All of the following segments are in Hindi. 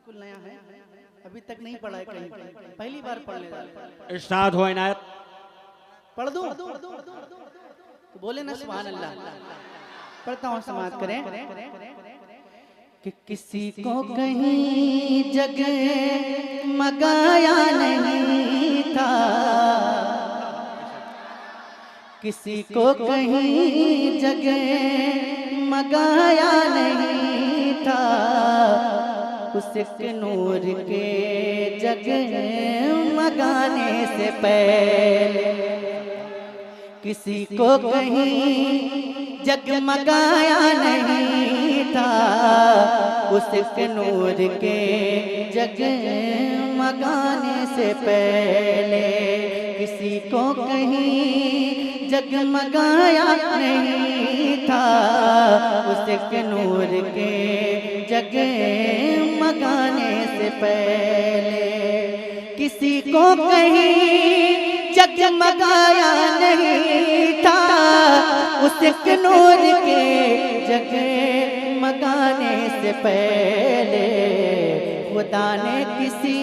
बिल्कुल नया है, अभी तक नहीं पढ़ा है कहीं, पहली बार पढ़ने जा रहा है। इरशाद हो इनायत। पढ़ दूं तो बोले ना सुभान अल्लाह। पढ़ता हूँ, समाप्त करें कि किसी को कहीं जगह मगाया नहीं था, किसी को कहीं जगह मगाया नहीं था, उसके नूर के जगह मगाने से पहले किसी को कहीं जगमगाया नहीं था, उसके नूर के जगमगाने से पहले किसी को कहीं जगमगाया नहीं था, उसके नूर के जगमगाने से पहले किसी को कहीं जगमगाया नहीं था, उसके नूर के जगमगाने से पहले खुदा ने किसी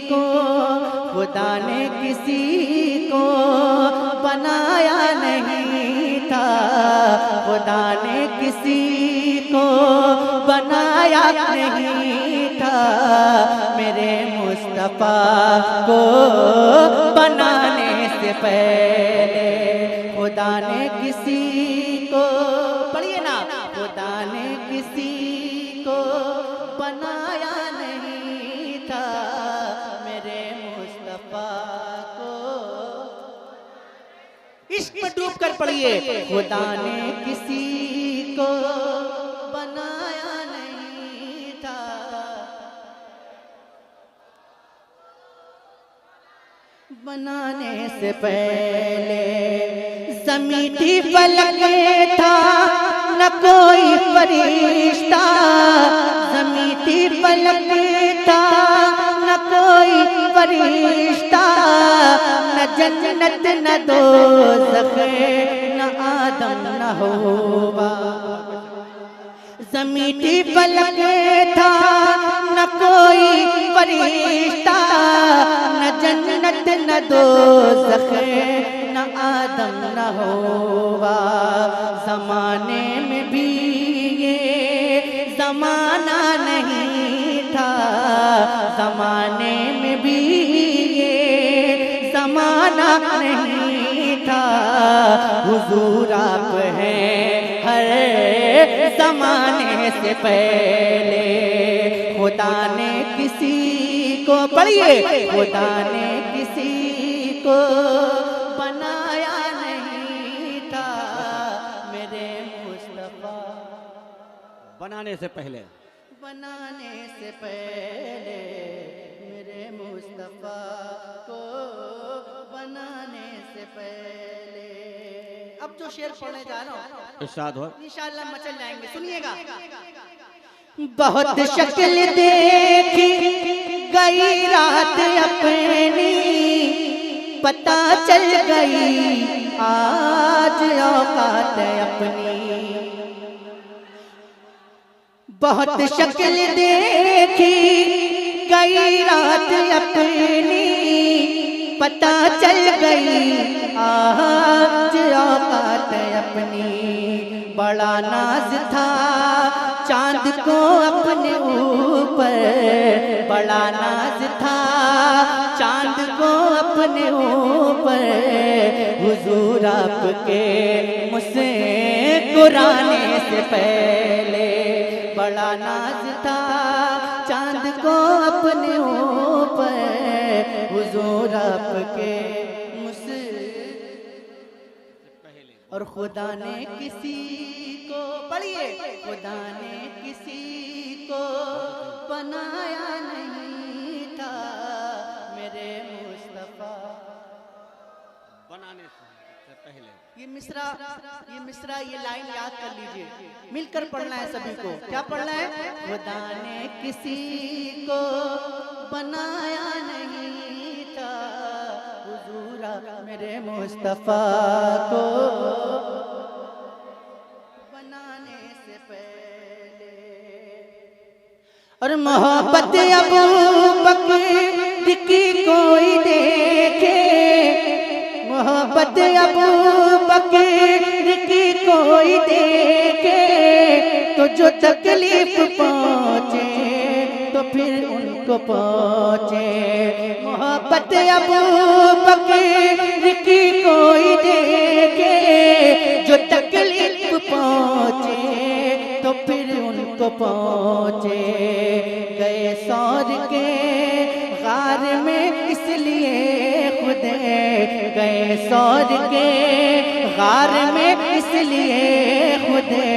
को बनाया नहीं था, खुदा ने किसी को बनाया नहीं था, मेरे मुस्तफा को बनाने से पहले खुदा ने किसी को, पढ़िए ना, खुदा ने किसी को बनाया नहीं था, मेरे मुस्तफा को, इश्क में डूब कर पढ़िए, खुदा ने किसी को बनाया नहीं था, बनाने से पहले ज़मीन थी फलक था न कोई फरिश्ता, ज़मीन थी फलक था न कोई फरिश्ता, न जन्नत न दोज़ख न आदम न हव्वा, ज़मीन थी फलक था न कोई फरिश्ता, न जन्नत न दोज़ख न आदम न हव्वा, ज़माने में भी ये ज़माना नहीं था, ज़माने में भी ये ज़माना नहीं था, हुजूर आप हैं हर ज़माने से पहले, खुदा ने किसी को, पढ़िए, खुदा ने किसी को बनाया नहीं था, मेरे मुस्तफा, बनाने से पहले, बनाने से पहले मेरे मुस्तफा को बनाने से पहले। अब जो शेर पढ़ने जा रहा हूँ इरशाद हो। इंशाअल्लाह मचल जाएंगे, सुनिएगा। बहुत शक्ल देखी गई रात अपनी, पता चल गई आज औकात अपनी, बहुत शक्ल देखी गई रात अपनी, पता चल गई आज औकात अपनी, बड़ा नाज था चांद को अपने ऊपर, बड़ा नाज था चांद को अपने ऊपर, हुजूर आपके मुस्कुराने से पहले, बड़ा नाज था चांद को अपने ऊपर, हुजूर आपके और खुदा ने किसी को, पढ़िए, खुदा ने किसी को बनाया नहीं था, मेरे मुस्तफा, बनाने से पहले। ये मिसरा ये लाइन याद कर लीजिए, मिलकर पढ़ना है सभी को। क्या पढ़ना है? खुदा ने किसी को बनाया नहीं था, हुजूर मेरे मुस्तफा को बनाने से पहले, और मोहब्बत अबू बकर की कोई देखे, मोहब्बत अबू बकर की कोई देखे, तो जो तकलीफ पहुँचे तो फिर उनको पहुँचे। मोहब्बत अबू बकर की कोई देखे, जो तकलीफ पहुँचे तो फिर उनको पहुँचे। गए सौर के गार में इसलिए खुदे, गए सौर के गार में इसलिए खुदे,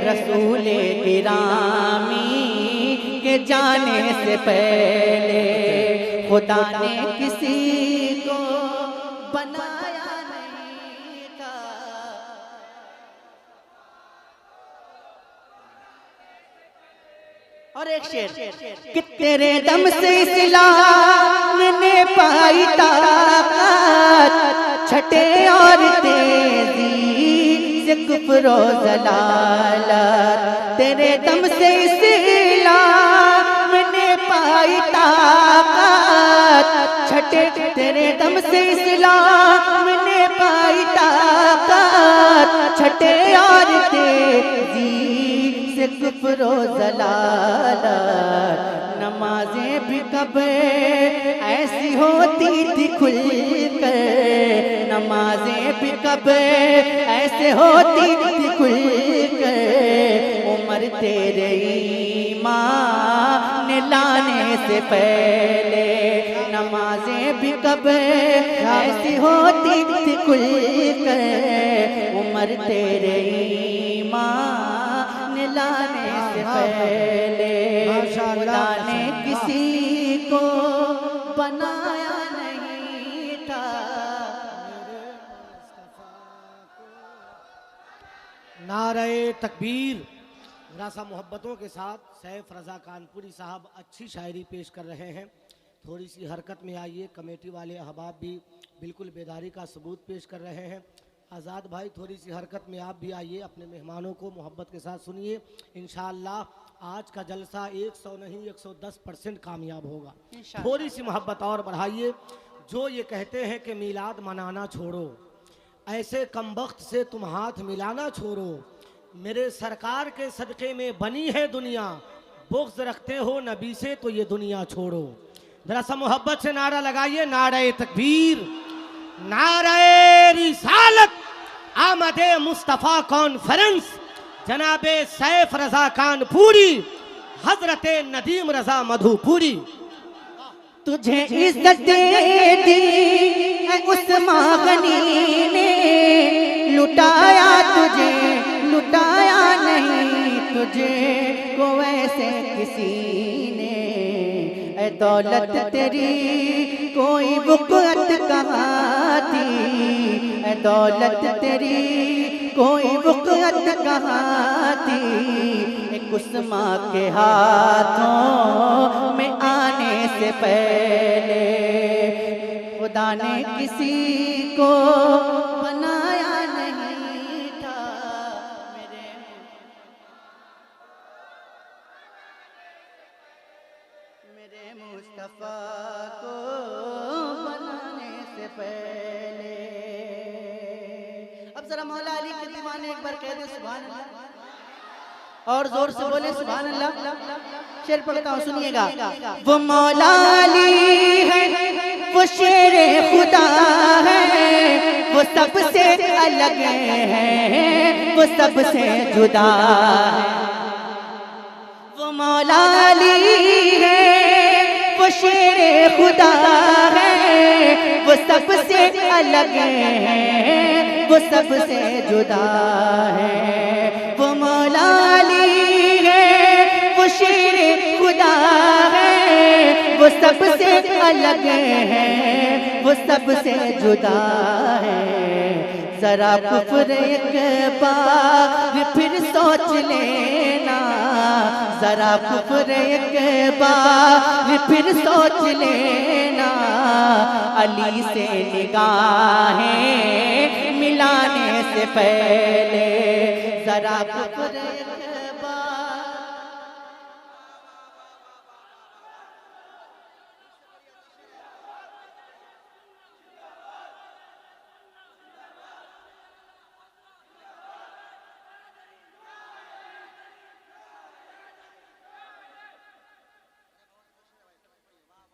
रसूले गिरामी के जाने से पहले खुदा ने किसी को बनाया नहीं था। और एक शेर कि तेरे दम से इस्लाम ने पाई ताकत, छठे और तेजी से कुफ्र और ज़लालत। तेरे दम से इस्लाम ने पाई ताकत, छठे तेरे दम से इस्लाम ने पाई ताकत, छठे और तेजी से कुफ्र और ज़लालत। नमाजें भी कब ऐसी होती थी खुल कर, नमाजें भी कब ऐसे होती थी खुल कर, उम्र तेरे ईमान लाने से पहले। नमाजें भी कब ऐसी होती थी खुल कर, उम्र तेरे ईमान लाने से पहले। खुदा ने किसी को बनाया नहीं था। नारे तकबीर। रासा मोहब्बतों के साथ सैफ रज़ा कानपुरी साहब अच्छी शायरी पेश कर रहे हैं। थोड़ी सी हरकत में आइए, कमेटी वाले अहबाब भी बिल्कुल बेदारी का सबूत पेश कर रहे हैं। आज़ाद भाई थोड़ी सी हरकत में आप भी आइए, अपने मेहमानों को मोहब्बत के साथ सुनिए। इंशाअल्लाह आज का जलसा 100 नहीं 110% कामयाब होगा। थोड़ी सी मोहब्बत और बढ़ाइए। जो ये कहते हैं कि मीलाद मनाना छोड़ो, ऐसे कमबख्त से तुम हाथ मिलाना छोड़ो, मेरे सरकार के सदक़े में बनी है दुनिया, बुग़्ज़ रखते हो नबी से तो ये दुनिया छोड़ो। जरा सा मोहब्बत से नारा लगाइए, नारे तकबीर, नारे रिसालत, आमदे मुस्तफ़ा कॉन्फ्रेंस, जनाबे सैफ रज़ा कानपुरी, हजरत नदीम रज़ा मधुपुरी। तुझे इज्जत दे दी उस्मान गनी ने, लुटाया तुझे लुटाया नहीं तुझे को ऐसे किसी ने। ऐ दौलत तेरी कोई बुक़अत कहाँ थी, ऐ दौलत तेरी कोई बुक़अत कहाँ थी। एक उस्मा के हाथों में आने से पहले खुदा ने किसी को बनाया नहीं था। मेरे मुस्तफ़ा को बनाने से पहले। अब जरा मौला अली के दीवाने एक बार कह दे सुभान अल्लाह, और जोर से बोले सुभान अल्लाह। शेर पढ़ता हूँ सुनिएगा। वो मौला अली है, वो शेरे खुदा है, वो सबसे अलग है, वो सबसे जुदा है। वो मौला अली है, वो शेरे खुदा है, वो सबसे अलग है, वो सबसे जुदा है। वो मौला अली है, वो शेरे खुदा है, वो सबसे अलग है, वो सबसे जुदा है। जरा कुफ्र एक बार फिर सोच लेना, जरा कुफ्र एक बार फिर सोच लेना, अली से निगाहें मिलाने से पहले। जरा कुफ्र एक बार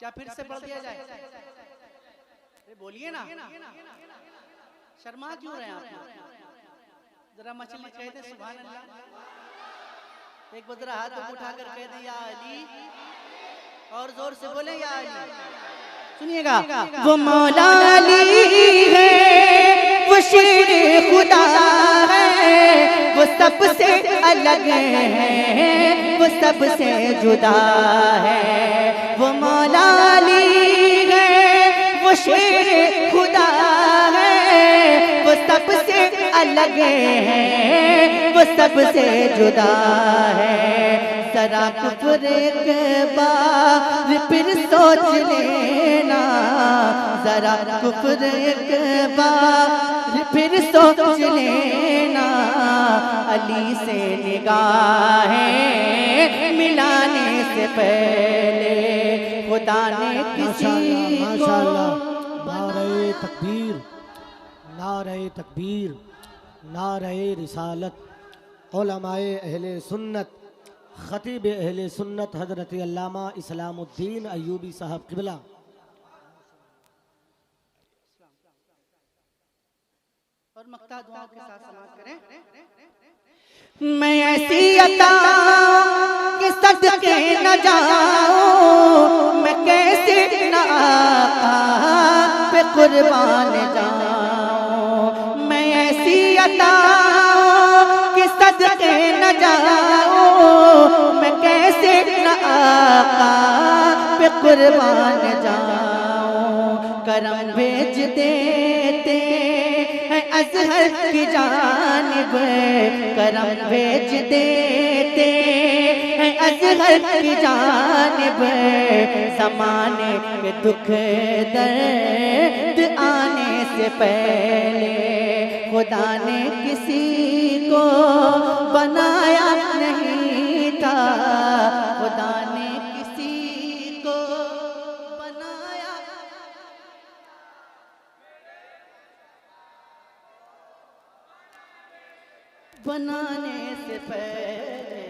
क्या फिर से पढ़ दिया जाए? अरे बोलिए ना, शर्मा क्यों रहे हैं आप? जरा मछली कह दे सुभान अल्लाह। एक बार जरा हाथ उठाकर कह दे या अली, और जोर से बोले या अली। सुनिएगा, वो मौला अली है, वो शेर खुदा है, वो सबसे अलग है, वो सबसे जुदा है। वो मौला अली है, वो शेर खुदा है, वो सबसे अलग है, वो सबसे जुदा है। जरा कुफर एक बार फिर सोच लेना, जरा कुफर एक बार फिर सोच लेना, अली से निगाहें मिलाने से पहले खुदा ने किसी को। माशाअल्लाह, नारे तकबीर, नारे तकबीर, नारे रिसालत। उलमाए अहले सुन्नत, खतीब अहले सुन्नत हजरत अल्लामा इस्लामुद्दीन अय्यूबी साहब क़िबला। और मक्ता दुआओं के साथ समाप्त करें। मैं ऐसी अता के सदके न जाऊं, मैं कैसे न आका पे कुर्बान जाऊं। मैं ऐसी अता के सदके न जाऊं, मैं कैसे न आका पे कुर्बान जाऊं। करम भेज देते हैं अज़हर की जानिब, करम भेज देते हैं अज़हर की जानिब। ज़माने के दुख दर्द आने से पहले खुदा ने किसी को बनाया नहीं था, खुदा ने किसी को बनाया। बनाने से पहले